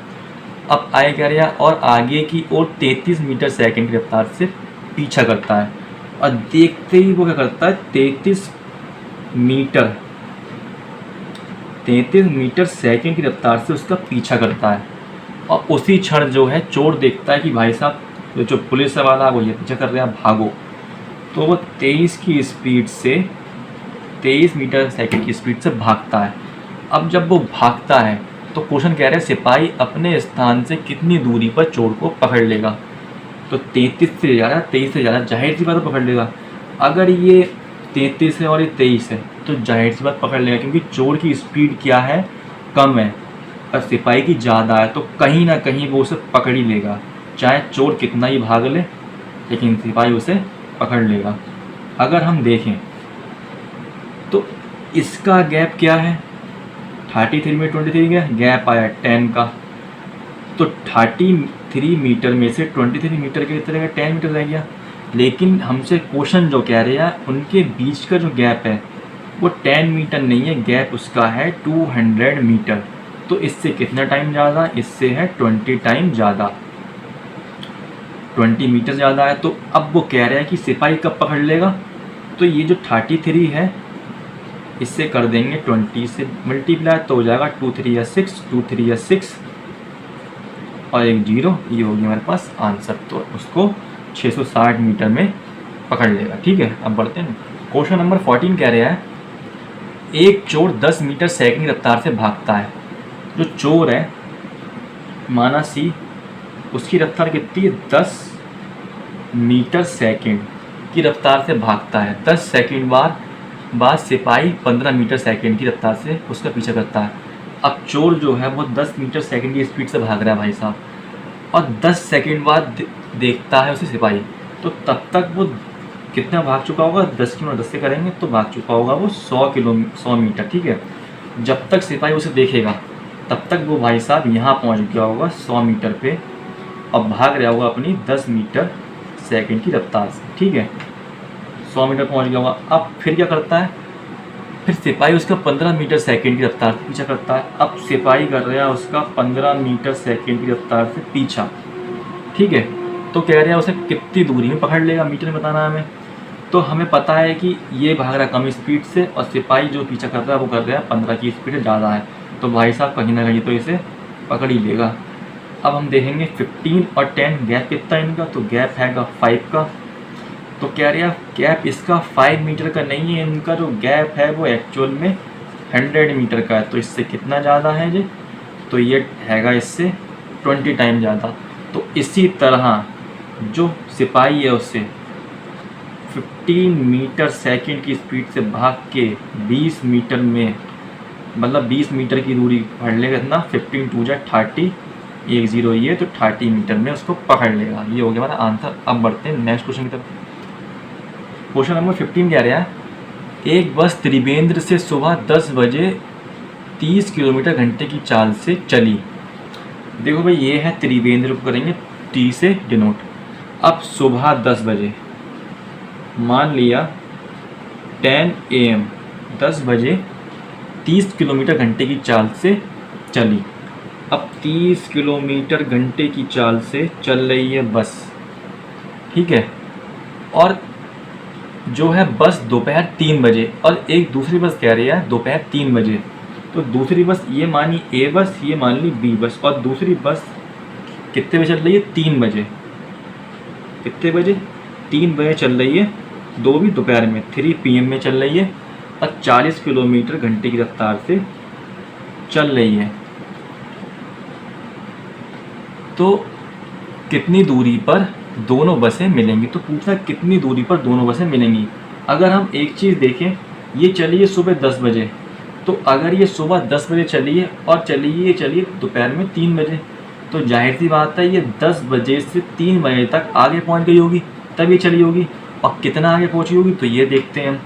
[SPEAKER 1] अब आए कह रहा है और आगे की ओर 33 मीटर सेकंड की रफ्तार से पीछा करता है, और देखते ही वो क्या करता है, 33 मीटर सेकंड की रफ्तार से उसका पीछा करता है। और उसी क्षण जो है चोर देखता है कि भाई साहब जो पुलिस वाला वो ये पीछा कर रहा है, भागो। तो वो 23 मीटर सेकंड की स्पीड से भागता है। अब जब वो भागता है तो क्वेश्चन कह रहा है सिपाही अपने स्थान से कितनी दूरी पर चोर को पकड़ लेगा। तो 33 से ज़्यादा, 23 से ज़्यादा, जाहिर सी बात पकड़ लेगा। अगर ये 33 है और ये 23 है तो जाहिर सी बात पकड़ लेगा, क्योंकि चोर की स्पीड क्या है, कम है, और सिपाही की ज़्यादा है, तो कहीं ना कहीं वो उसे पकड़ ही लेगा। चाहे चोर कितना ही भाग ले, लेकिन सिपाही उसे पकड़ लेगा। अगर हम देखें तो इसका गैप क्या है, 33 में 23 गया, गैप आया 10 का। तो 33 मीटर में से 23 मीटर के कितने रह गया, 10 मीटर रह गया। लेकिन हमसे क्वेश्चन जो कह रहे हैं उनके बीच का जो गैप है वो 10 मीटर नहीं है, गैप उसका है 200 मीटर। तो इससे कितना टाइम ज़्यादा, इससे है 20 टाइम ज़्यादा, 20 मीटर ज़्यादा है। तो अब वो कह रहा है कि सिपाही कब पकड़ लेगा, तो ये जो 33 है इससे कर देंगे 20 से मल्टीप्लाई, तो हो जाएगा 2 3 या 6, 2 3 या 6 और एक 0, ये होगी हमारे पास आंसर। तो उसको 660 मीटर में पकड़ लेगा। ठीक है, अब बढ़ते हैं। क्वेश्चन नंबर 14 कह रहा है एक चोर 10 मीटर सेकंड की रफ्तार से भागता है। जो चोर है माना सी, उसकी रफ्तार कितनी है, 10 मीटर सेकंड की रफ्तार से भागता है। 10 सेकंड बाद सिपाही 15 मीटर सेकंड की रफ्तार से उसका पीछा करता है। अब चोर जो है वो 10 मीटर सेकंड की स्पीड से भाग रहा है भाई साहब, और 10 सेकंड बाद देखता है उसे सिपाही, तो तब तक वो कितना भाग चुका होगा, 10 की 10 से करेंगे तो भाग चुका होगा वो 100 मीटर। ठीक है, जब तक सिपाही उसे देखेगा तब तक वो भाई साहब यहाँ पहुँच गया होगा 100 मीटर पे, और भाग रहा होगा अपनी 10 मीटर सेकंड की रफ्तार से। ठीक है, 100 मीटर पहुँच गया होगा। अब फिर क्या करता है, फिर सिपाही उसका 15 मीटर सेकंड की रफ्तार से पीछा करता है। अब सिपाही कर रहा है उसका 15 मीटर सेकंड की रफ्तार से पीछा। ठीक है, तो कह रहा है उसे कितनी दूरी में पकड़ लेगा, मीटर में बताना है हमें। तो हमें पता है कि ये भाग रहा है कम स्पीड से और सिपाही जो पीछा कर रहा है वो कर रहा है 15 की स्पीड से ज़्यादा है, तो भाई साहब कहीं ना कहीं तो इसे पकड़ ही लेगा। अब हम देखेंगे 15 और 10 गैप कितना है इनका, तो गैप हैगा 5 का। तो कह रहा है गैप इसका 5 मीटर का नहीं है, इनका जो गैप है वो एक्चुअल में 100 मीटर का है। तो इससे कितना ज़्यादा है जी, तो ये हैगा इससे 20 टाइम ज़्यादा। तो इसी तरह जो सिपाही है उससे 15 मीटर सेकंड की स्पीड से भाग के 20 मीटर में, मतलब 20 मीटर की दूरी पकड़ लेगा इतना, 15 2 जा 30, एक 0 ये, तो 30 मीटर में उसको पकड़ लेगा। ये हो गया हमारा आंसर। अब बढ़ते हैं नेक्स्ट क्वेश्चन की तरफ। क्वेश्चन नंबर 15 कह रहा है एक बस त्रिवेंद्र से सुबह 10 बजे 30 किलोमीटर घंटे की चाल से चली। देखो भाई, ये है त्रिवेंद्र को करेंगे टी से डिनोट। अब सुबह 10 बजे, मान लिया 10 AM, 10 बजे 30 किलोमीटर घंटे की चाल से चली। अब 30 किलोमीटर घंटे की चाल से चल रही है बस, ठीक है, और जो है बस दोपहर 3 बजे, और एक दूसरी बस कह रही है दोपहर 3 बजे। तो दूसरी बस ये मानी ए बस, ये मान ली बी बस, और दूसरी बस कितने बजे चल रही है, 3 बजे। कितने बजे, 3 बजे चल रही है, 2 भी दोपहर में, 3 PM में चल रही है, और 40 किलोमीटर घंटे की रफ्तार से चल रही है। तो कितनी दूरी पर दोनों बसें मिलेंगी, तो पूछना कितनी दूरी पर दोनों बसें मिलेंगी। अगर हम एक चीज़ देखें ये चलिए सुबह 10 बजे, तो अगर ये सुबह 10 बजे चलिए और चलिए दोपहर में 3 बजे, तो जाहिर सी बात है ये 10 बजे से 3 बजे तक आगे पहुंच गई होगी, तब ये चली होगी। और कितना आगे पहुंची होगी तो ये देखते हैं हम।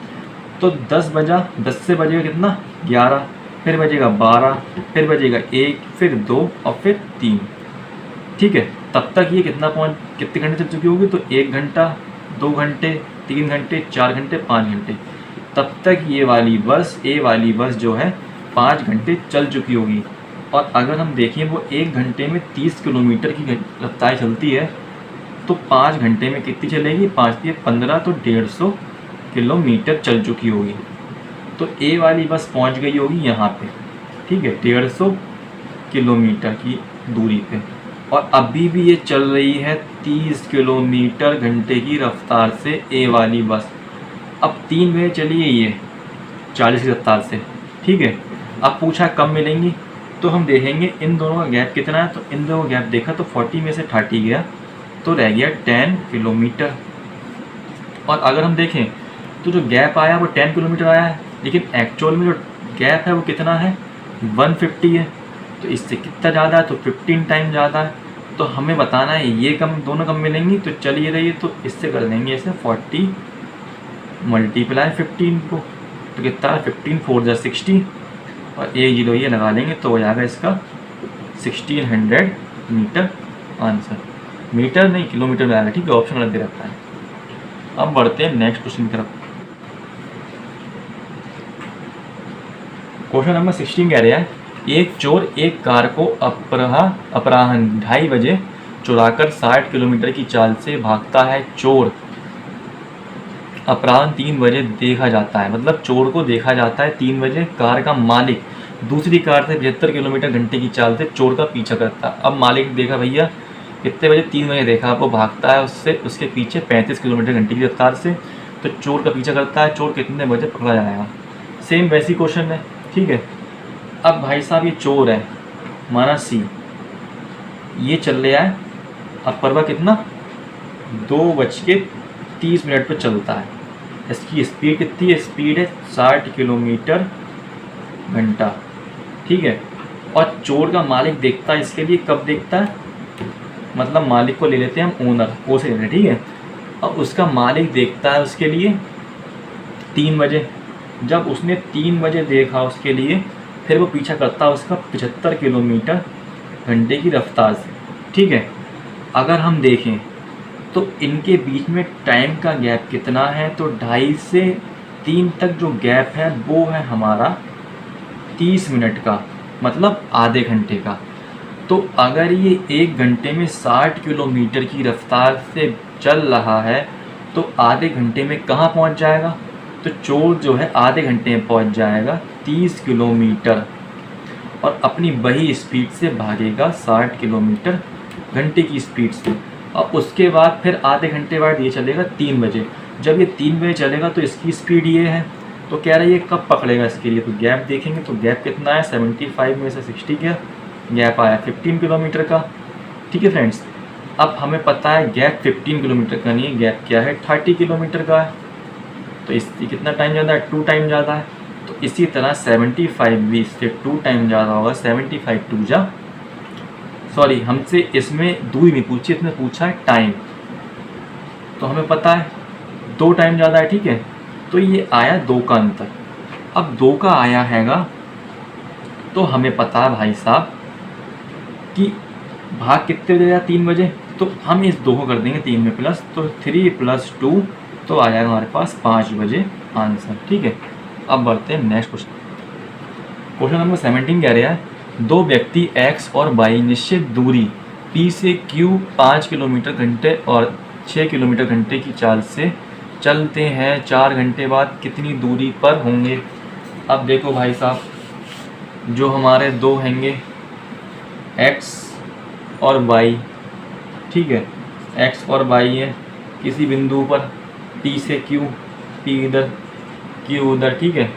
[SPEAKER 1] तो 10 बजा, 10 से बजेगा कितना 11, फिर बजेगा 12, फिर बजेगा 1, फिर 2 और फिर 3। ठीक है, तब तक ये कितने घंटे चल चुकी होगी, तो 1 घंटा, 2 घंटे, 3 घंटे, 4 घंटे, 5 घंटे। तब तक ये वाली बस जो है 5 घंटे चल चुकी होगी। और अगर हम देखें वो 1 घंटे में 30 किलोमीटर की रफ्तार चलती है, तो 5 घंटे में कितनी चलेगी, 5 या 15, तो 150 किलोमीटर चल चुकी होगी। तो ए वाली बस पहुंच गई होगी यहाँ पे, ठीक है, 150 किलोमीटर की दूरी पे। और अभी भी ये चल रही है 30 किलोमीटर घंटे की रफ्तार से ए वाली बस। अब 3 बजे चलिए ये 40 की रफ्तार से, ठीक है। अब पूछा कब मिलेंगी, तो हम देखेंगे इन दोनों का गैप कितना है। तो इन दोनों का गैप देखा तो 40 में से 30 गया, तो रह गया 10 किलोमीटर। और अगर हम देखें तो जो गैप आया वो 10 किलोमीटर आया है, लेकिन एक्चुअल में जो गैप है वो कितना है, 150 है। तो इससे कितना ज़्यादा है, तो 15 टाइम ज़्यादा है। तो हमें बताना है ये कम, दोनों कम मिलेंगी। तो चलिए रहिए, तो इससे कर देंगे ऐसे 40 मल्टीप्लाई 15 को, तो कितना है 15 4 जा 60, और 1 0 ये लगा लेंगे तो हो जाएगा इसका 1600 मीटर आंसर। मीटर नहीं किलोमीटर में आएगा, ठीक है, ऑप्शन अलग दे रखा है। अब बढ़ते हैं नेक्स्ट क्वेश्चन की तरफ। क्वेश्चन नंबर 16 कह रहा है, एक चोर एक कार को अपराह्न 2:30 बजे चुराकर 60 किलोमीटर की चाल से भागता है। चोर अपराह्न 3 बजे देखा जाता है, मतलब चोर को देखा जाता है 3 बजे। कार का मालिक दूसरी कार से 75 किलोमीटर घंटे की चाल से चोर का पीछा करता है। अब मालिक देखा भैया कितने बजे, 3 बजे देखा, वो भागता है उससे उसके पीछे 35 किलोमीटर घंटे की रफ्तार से, तो चोर का पीछा करता है। चोर कितने बजे पकड़ा जाएगा। सेम वैसी क्वेश्चन है, ठीक है। अब भाई साहब ये चोर है, माना सी, ये चल रहा है, अब परवा कितना 2:30 पर चलता है। इसकी स्पीड कितनी है, स्पीड है 60 किलोमीटर घंटा, ठीक है। और चोर का मालिक देखता है इसके लिए, कब देखता है, मतलब मालिक को ले लेते हैं हम, ओनर को से ले लेते हैं, ठीक है। और उसका मालिक देखता है उसके लिए 3 बजे। जब उसने 3 बजे देखा उसके लिए, फिर वो पीछा करता है उसका 75 किलोमीटर घंटे की रफ्तार से, ठीक है। अगर हम देखें तो इनके बीच में टाइम का गैप कितना है, तो 2:30 से 3 तक जो गैप है वो है हमारा 30 मिनट का, मतलब आधे घंटे का। तो अगर ये 1 घंटे में 60 किलोमीटर की रफ्तार से चल रहा है, तो आधे घंटे में कहाँ पहुँच जाएगा, तो चोर जो है आधे घंटे में पहुँच जाएगा 30 किलोमीटर, और अपनी वही स्पीड से भागेगा 60 किलोमीटर घंटे की स्पीड से। और उसके बाद फिर आधे घंटे बाद ये चलेगा 3 बजे। जब ये 3 बजे चलेगा तो इसकी स्पीड ये है, तो कह रहा है ये कब पकड़ेगा इसके लिए। तो गैप देखेंगे, तो गैप कितना है, 75 में से 60 का गैप आया 15 किलोमीटर का, ठीक है फ्रेंड्स। अब हमें पता है गैप 15 किलोमीटर का नहीं है, गैप क्या है 30 किलोमीटर का है। तो इससे कितना टाइम ज़्यादा है, 2 टाइम ज़्यादा है। तो इसी तरह 75 भी इससे 2 टाइम ज़्यादा होगा, 75 2 जा, सॉरी हमसे इसमें दूरी नहीं पूछी, इसमें पूछा है टाइम। तो हमें पता है 2 टाइम ज़्यादा है, ठीक है। तो ये आया 2 का अंतर। अब 2 का आया हैगा, तो हमें पता है भाई साहब कि भाग कितने बजे आया, 3 बजे। तो हम इस 2 को कर देंगे 3 में प्लस, तो 3 + 2 तो आ जाएगा हमारे पास 5 बजे आंसर, ठीक है। अब बढ़ते हैं नेक्स्ट क्वेश्चन। क्वेश्चन नंबर 17 कह रहा है, 2 व्यक्ति x और y निश्चित दूरी p से q 5 किलोमीटर घंटे और 6 किलोमीटर घंटे की चाल से चलते हैं। 4 घंटे बाद कितनी दूरी पर होंगे। अब देखो भाई साहब, जो हमारे 2 होंगे x और y, ठीक है, x और y है किसी बिंदु पर p से q, p इधर q उधर, ठीक है।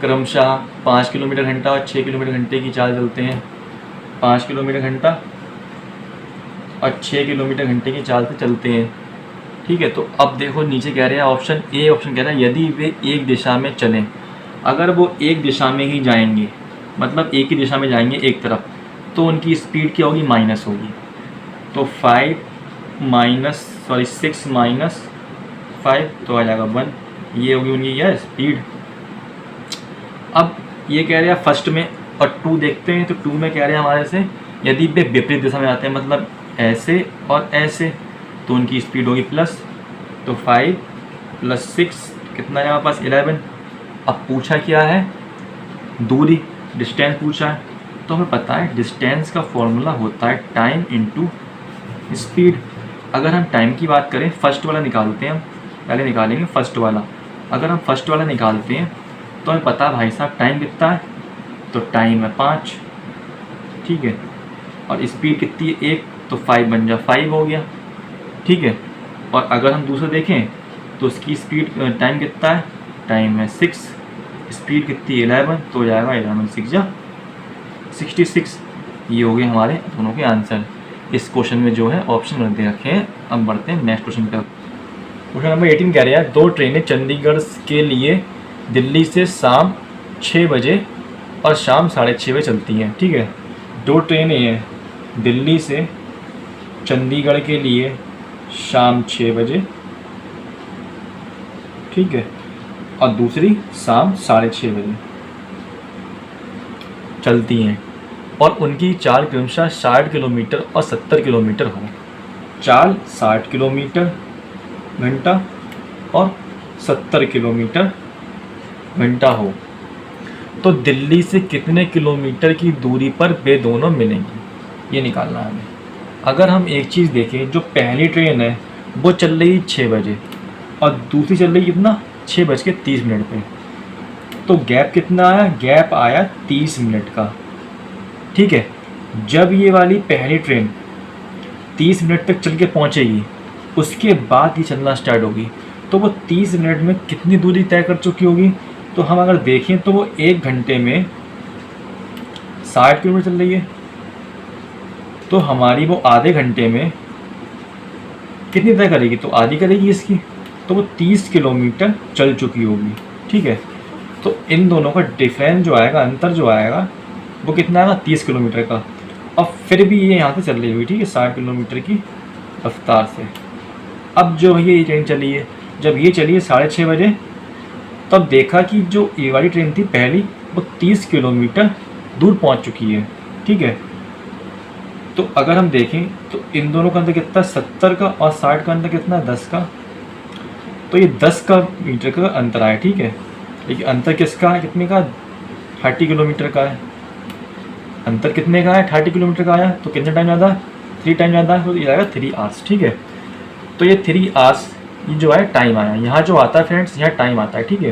[SPEAKER 1] क्रमशः 5 किलोमीटर घंटा और 6 किलोमीटर घंटे की चाल चलते हैं। 5 किलोमीटर घंटा और 6 किलोमीटर घंटे की चाल से चलते हैं, ठीक है। तो अब देखो नीचे कह रहे हैं ऑप्शन ए, ऑप्शन कह रहा है यदि वे एक दिशा में चलें, अगर वो एक दिशा में ही जाएंगे, मतलब एक ही दिशा में जाएंगे एक तरफ, तो उनकी स्पीड क्या होगी, माइनस होगी। तो 6 माइनस 5 तो आ जाएगा 1, ये होगी उनकी यह स्पीड। अब ये कह रहे हैं फर्स्ट में, और 2 देखते हैं। तो 2 में कह रहे हैं हमारे से यदि वे विपरीत दिशा में आते हैं, मतलब ऐसे और ऐसे, तो उनकी स्पीड होगी प्लस। तो 5 + 6 कितना है हमारे पास, 11। अब पूछा क्या है, दूरी, डिस्टेंस पूछा है। तो हमें पता है डिस्टेंस का फॉर्मूला होता है टाइम इनटू स्पीड। अगर हम टाइम की बात करें, फर्स्ट वाला निकालते हैं हम, पहले निकालेंगे फर्स्ट वाला। अगर हम फर्स्ट वाला निकालते हैं तो हमें पता है भाई साहब टाइम कितना है, तो टाइम है 5, ठीक है। और स्पीड कितनी है, 1, तो 5 बन जा 5 हो गया, ठीक है। और अगर हम दूसरा देखें तो उसकी स्पीड, टाइम कितना है, टाइम है 6, स्पीड कितनी 11, तो हो जाएगा 11 6 जा 66। ये हो गए हमारे दोनों के आंसर। इस क्वेश्चन में जो है ऑप्शन दे रखे हैं। अब बढ़ते हैं नेक्स्ट क्वेश्चन पर। क्वेश्चन नंबर 18 कह रहा है 2 ट्रेनें चंडीगढ़ के लिए दिल्ली से शाम 6 बजे और शाम 6:30 बजे चलती हैं, ठीक है। 2 ट्रेनें हैं दिल्ली से चंडीगढ़ के लिए शाम 6 बजे, ठीक है, और दूसरी शाम 6:30 बजे चलती हैं, और उनकी चाल क्रमशः 60 किलोमीटर और 70 किलोमीटर हो। चाल 60 किलोमीटर घंटा और 70 किलोमीटर घंटा हो, तो दिल्ली से कितने किलोमीटर की दूरी पर वे दोनों मिलेंगी, ये निकालना है हमें। अगर हम एक चीज़ देखें, जो पहली ट्रेन है वो चल रही 6 बजे और दूसरी चल रही कितना, 6:30 पे, तो गैप कितना आया, गैप आया 30 मिनट का, ठीक है। जब ये वाली पहली ट्रेन 30 मिनट तक चल के पहुँचेगी, उसके बाद ही चलना स्टार्ट होगी, तो वो 30 मिनट में कितनी दूरी तय कर चुकी होगी। तो हम अगर देखें तो वो 1 घंटे में 60 किलोमीटर चल रही है, तो हमारी वो आधे घंटे में कितनी तय करेगी, तो आधी करेगी इसकी, तो वो 30 किलोमीटर चल चुकी होगी, ठीक है। तो इन दोनों का डिफरेंस जो आएगा, अंतर जो आएगा, वो कितना आएगा, 30 किलोमीटर का। और फिर भी ये यहाँ से चल रही हुई, ठीक है, 60 किलोमीटर की रफ्तार से। अब जो ये ट्रेन चली है, जब ये चली है 6:30 बजे, तब देखा कि जो ये वाली ट्रेन थी पहली, वो 30 किलोमीटर दूर पहुँच चुकी है, ठीक है। तो अगर हम देखें तो इन दोनों का अंतर कितना, 70 का, और 60 का अंतर कितना, 10 का। तो ये 10 का मीटर का अंतर आया, ठीक है। लेकिन अंतर किसका है, कितने का, 30 किलोमीटर का है। अंतर कितने का है, 30 किलोमीटर का आया, तो कितने टाइम ज़्यादा, 3 टाइम ज़्यादा है, तो ये आएगा 3 आवर्स, ठीक है। तो ये 3 आवर्स ये जो है टाइम आया, यहाँ जो आता है फ्रेंड्स, यहाँ टाइम आता है, ठीक है।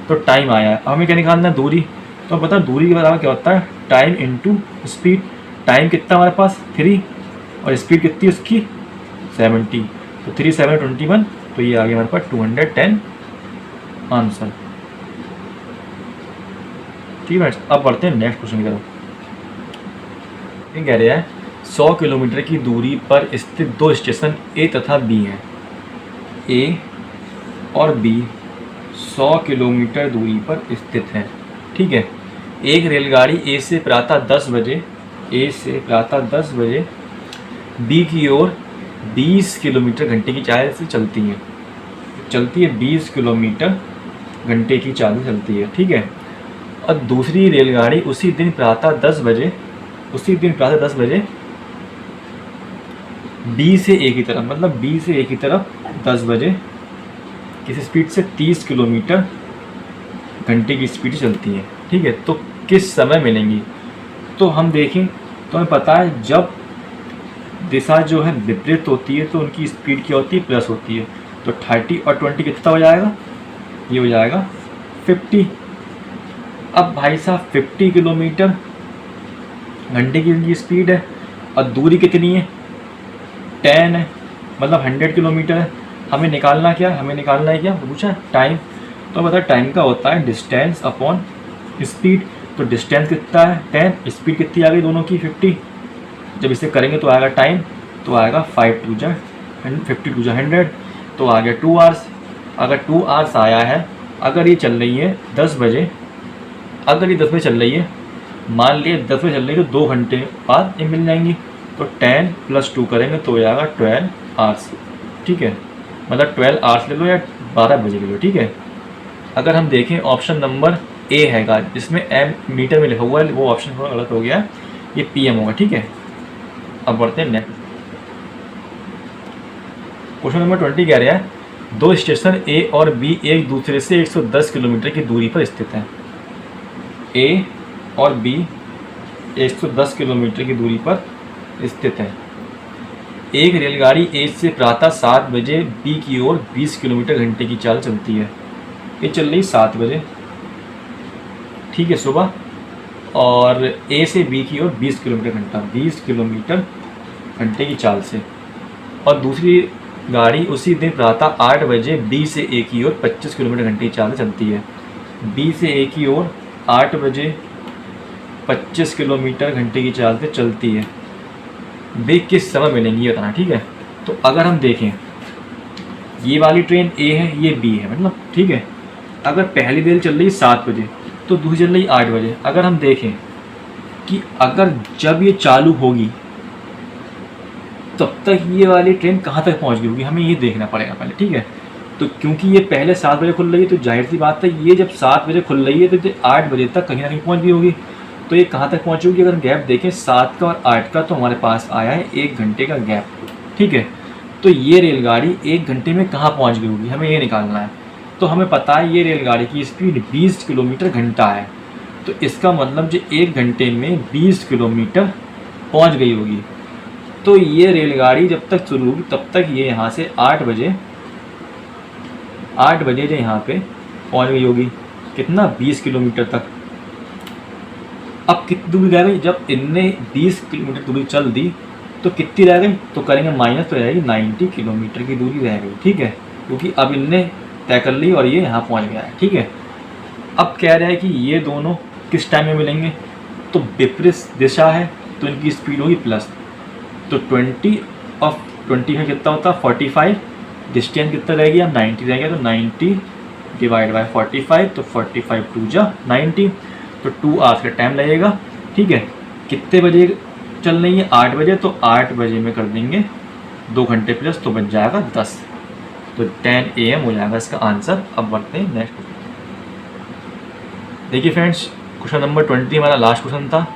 [SPEAKER 1] तो टाइम आया है, हमें क्या निकालना है, दूरी। तो पता है दूरी के बराबर क्या होता है, टाइम इनटू स्पीड। टाइम कितना हमारे पास 3, और स्पीड कितनी उसकी 70, तो 3 7 21, तो ये आ गया हमारे पास 210 आंसर, ठीक है। अब बढ़ते हैं नेक्स्ट क्वेश्चन की तरफ। ये कह रहे हैं 100 किलोमीटर की दूरी पर स्थित 2 स्टेशन ए तथा बी हैं। ए और बी 100 किलोमीटर दूरी पर स्थित है, ठीक है। एक रेलगाड़ी ए से प्रातः 10 बजे बी की ओर 20 किलोमीटर घंटे की चाल से चलती है 20 किलोमीटर घंटे की चाल से चलती है, ठीक है। और दूसरी रेलगाड़ी उसी दिन प्रातः 10 बजे बी से ए की तरफ, मतलब बी से ए की तरफ 10 बजे किस स्पीड से, 30 किलोमीटर घंटे की स्पीड चलती है, ठीक है। तो किस समय मिलेंगी, तो हम देखें तो हमें पता है जब दिशा जो है विपरीत होती है तो उनकी स्पीड क्या होती है, प्लस होती है। तो 30 और 20 कितना हो जाएगा, ये हो जाएगा 50। अब भाई साहब 50 किलोमीटर घंटे की इनकी स्पीड है, और दूरी कितनी है, 10 है, मतलब 100 किलोमीटर है। हमें निकालना क्या, हमें निकालना है क्या, पूछा टाइम। तो बता टाइम का होता है डिस्टेंस अपॉन स्पीड। तो डिस्टेंस कितना है 10, स्पीड कितनी आ गई दोनों की 50। जब इसे करेंगे तो आएगा टाइम, तो आएगा 5 2 जा 50 2 जा 100। तो आ गया 2 आवर्स। अगर 2 आवर्स आया है, अगर ये चल रही है 10 बजे, अगर ये 10 बजे चल रही है, मान लिए 10 बजे चल रही है, तो 2 घंटे बाद ये मिल जाएंगी। तो 10 + 2 करेंगे तो हो जाएगा 12 आवर्स। ठीक है, मतलब 12 आवर्स ले लो या 12 बजे ले लो। ठीक है, अगर हम देखें ऑप्शन नंबर ए हैगा, जिसमें एम मीटर में लिखा हुआ है, वो ऑप्शन थोड़ा गलत हो गया है, ये PM होगा। ठीक है, अब बढ़ते हैं नेक्स्ट। क्वेश्चन नंबर 20 कह रहा है, 2 स्टेशन ए और बी एक दूसरे से 110 किलोमीटर की दूरी पर स्थित हैं। ए और बी 110 किलोमीटर की दूरी पर स्थित है। एक रेलगाड़ी ए से प्रातः 7 बजे बी की ओर 20 किलोमीटर घंटे की चाल चलती है। ये चल रही 7 बजे, ठीक है, सुबह, और ए से बी की ओर 20 किलोमीटर घंटा, 20 किलोमीटर घंटे की चाल से। और दूसरी गाड़ी उसी दिन प्रातः 8 बजे बी से ए की ओर 25 किलोमीटर घंटे की चाल से चलती है। बी से ए की ओर 8 बजे 25 किलोमीटर घंटे की चाल से चलती है। वे किस समय मिलेंगी ये बताना। ठीक है, तो अगर हम देखें, ये वाली ट्रेन ए है, ये बी है, मतलब ठीक है, अगर पहली रेल चल रही 7 बजे तो दूसरी चल रही 8 बजे। अगर हम देखें कि अगर जब ये चालू होगी तब तक ये वाली ट्रेन कहाँ तक पहुँच गई होगी, हमें ये देखना पड़ेगा पहले। ठीक है, तो क्योंकि ये पहले 7 बजे खुल रही है, तो जाहिर सी बात है ये जब 7 बजे खुल रही है तो 8 बजे तक कहीं ना कहीं पहुँच गई होगी। तो ये कहाँ तक पहुँची होगी, अगर गैप देखें 7 का और 8 का, तो हमारे पास आया है 1 घंटे का गैप। ठीक है, तो ये रेलगाड़ी 1 घंटे में कहाँ पहुँच गई होगी, हमें ये निकालना है। तो हमें पता है ये रेलगाड़ी की स्पीड 20 किलोमीटर घंटा है, तो इसका मतलब जो 1 घंटे में 20 किलोमीटर पहुँच गई होगी। तो ये रेलगाड़ी जब तक शुरू होगी तब तक ये यहाँ से 8 बजे जो यहाँ पे पहुँच गई होगी, कितना, 20 किलोमीटर तक। अब कितनी दूरी रह गई, जब इनने 20 किलोमीटर दूरी चल दी तो कितनी रह गई, तो करेंगे माइनस, तो रहेगी 90 किलोमीटर की दूरी रह गई। ठीक है, क्योंकि अब इनने तय कर ली और ये यहाँ पहुँच गया है। ठीक है, अब कह रहा है कि ये दोनों किस टाइम में मिलेंगे, तो विपरीत दिशा है तो इनकी स्पीड होगी प्लस। तो 20 ऑफ 20 में कितना होता है 45, डिस्टेंस कितना रह गया 90 रह गया, तो 90 डिवाइड बाय 45, तो 45 2 जा 90, तो 2 आवर्स का टाइम लगेगा। ठीक है, कितने बजे चल रही है, 8 बजे, तो 8 बजे में कर देंगे 2 घंटे प्लस, तो बच जाएगा 10, तो 10 AM हो जाएगा इसका आंसर। अब बढ़ते हैं नेक्स्ट क्वेश्चन। देखिए फ्रेंड्स, क्वेश्चन नंबर 20 हमारा लास्ट क्वेश्चन था।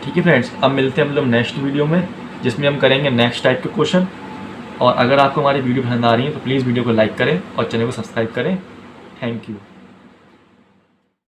[SPEAKER 1] ठीक है फ्रेंड्स, अब मिलते हैं हम लोग नेक्स्ट वीडियो में, जिसमें हम करेंगे नेक्स्ट टाइप के क्वेश्चन। और अगर आपको हमारी वीडियो पसंद आ रही है तो प्लीज़ वीडियो को लाइक करें और चैनल को सब्सक्राइब करें। Thank you.